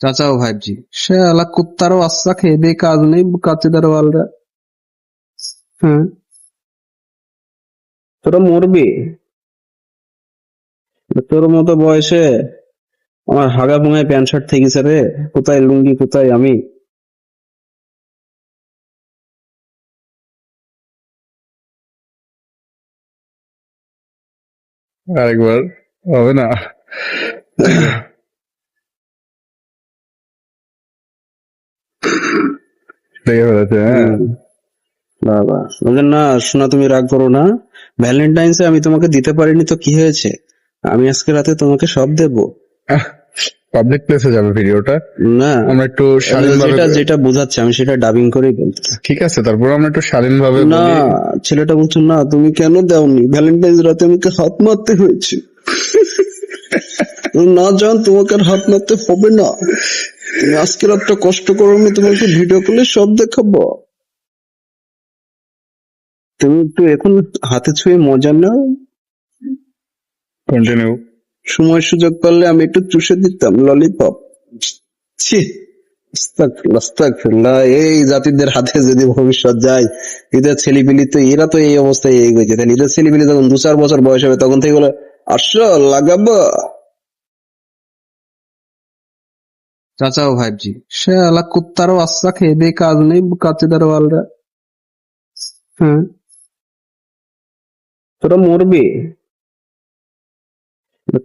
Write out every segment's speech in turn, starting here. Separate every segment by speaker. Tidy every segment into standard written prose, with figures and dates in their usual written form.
Speaker 1: चाचा वो 5G শালা কুত্তারও বাচ্চা খেয়ে দিয়ে কাজ নেই কাচ্চিদার ওয়ালরা। হ্যাঁ তোরা মরবি তোর মতো বয়সে আমার হাগা ভুঙায় প্যান্ট শার্ট থেকে গেছে রে। কোথায় লুঙ্গি কোথায় আমি।
Speaker 2: আরেকবার হবে না। দেখে ফেলেছে হ্যাঁ।
Speaker 1: বাবা বললেন না শোনা তুমি রাগ করো না, ভ্যালেন্টাইন্সে আমি তোমাকে দিতে পারিনি তো কি হয়েছে, আমি আজকে রাতে তোমাকে সব দেবো।
Speaker 2: পাবলিক প্লেসে যাবে ভিডিওটা,
Speaker 1: না
Speaker 2: আমরা একটু শালীনভাবে
Speaker 1: যেটা যেটা বোঝাচ্ছে আমি সেটা ডাবিং করেই বলতেছি।
Speaker 2: ঠিক আছে, তারপর আমরা একটু শালীনভাবে
Speaker 1: না
Speaker 2: বলি।
Speaker 1: ছেলেটা বলছো না তুমি কেন দাওনি, ভ্যালেন্টাইন্স রাতে আমাকে হাত মারতে হয়েছে। তুমি না যান তোমাকে আর হাত মারতে হবে না, তুমি আজকে রাতটা কষ্ট করো, আমি তোমাকে ভিডিও কলে সব দেখাবো। তুমি একটু এখন হাতে ছুঁয়ে মজা নাও,
Speaker 2: কন্টিনিউ।
Speaker 1: সময় সুযোগ পারলে আমি একটু চুষে দিতাম ললিপপ। ছি আস্তাগফিরুল্লাহ, আস্তাগফিরুল্লাহ। এই জাতিদের হাতে যদি ভবিষ্যৎ যায়, এদের ছেলেপিলি তো এরা তো এই অবস্থায় এগোচ্ছে, তাই নিজের ছেলেপিলি যখন 2-4 বছর বয়স হবে তখন থেকে বলে আসো লাগাবো। চাচা ও 5G শালা কুত্তারও বাচ্চা খেয়ে দিয়ে কাজ নেই কাচ্চিদার ওয়ালরা। হ্যাঁ তোরা মরবি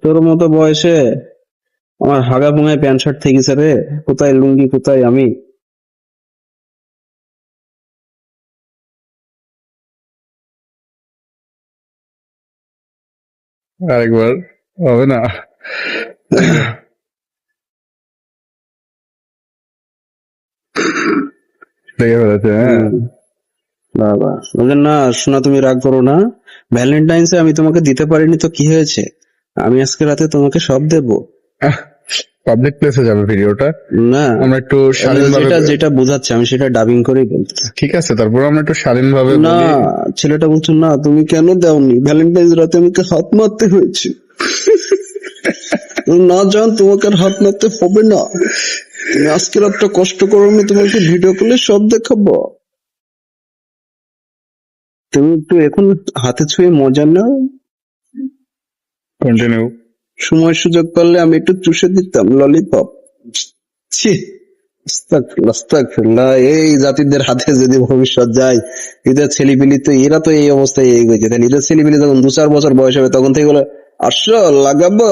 Speaker 1: তোর মতো বয়সে আমার হাগা ভুঙায় প্যান্ট শার্ট থেকে গেছে রে। কোথায় লুঙ্গি কোথায় আমি।
Speaker 2: আরেকবার হবে না। দেখে ফেলেছে হ্যাঁ।
Speaker 1: বাবা বললেন না শোনা তুমি রাগ করো না, ভ্যালেন্টাইন্সে আমি তোমাকে দিতে পারিনি তো কি হয়েছে, আমি আজকে রাতে তোমাকে সব দেবো।
Speaker 2: পাবলিক প্লেসে যাবে ভিডিওটা,
Speaker 1: না
Speaker 2: আমরা একটু শালীনভাবে
Speaker 1: যেটা যেটা বোঝাচ্ছে আমি সেটা ডাবিং করেই বলতেছি।
Speaker 2: ঠিক আছে, তারপর আমরা একটু শালীনভাবে
Speaker 1: না
Speaker 2: বলি।
Speaker 1: ছেলেটা বলছো না তুমি কেন দাওনি, ভ্যালেন্টাইন্স রাতে আমাকে হাত মারতে হয়েছে। তুমি না যান তোমাকে আর হাত মারতে হবে না, তুমি আজকে রাতটা কষ্ট করো, আমি তোমাকে ভিডিও কলে সব দেখাবো। তুমি একটু এখন হাতে ছুঁয়ে মজা নাও,
Speaker 2: কন্টিনিউ।
Speaker 1: সময় সুযোগ পারলে আমি একটু চুষে দিতাম ললিপপ। ছি আস্তাগফিরুল্লাহ, আস্তাগফিরুল্লাহ। এই জাতিদের হাতে যদি ভবিষ্যৎ যায়, এদের ছেলেপিলি তো এরা তো এই অবস্থায় এগোচ্ছে, তাই নিজের ছেলেপিলি যখন 2-4 বছর বয়স হবে তখন থেকে বলে আসো লাগাবো।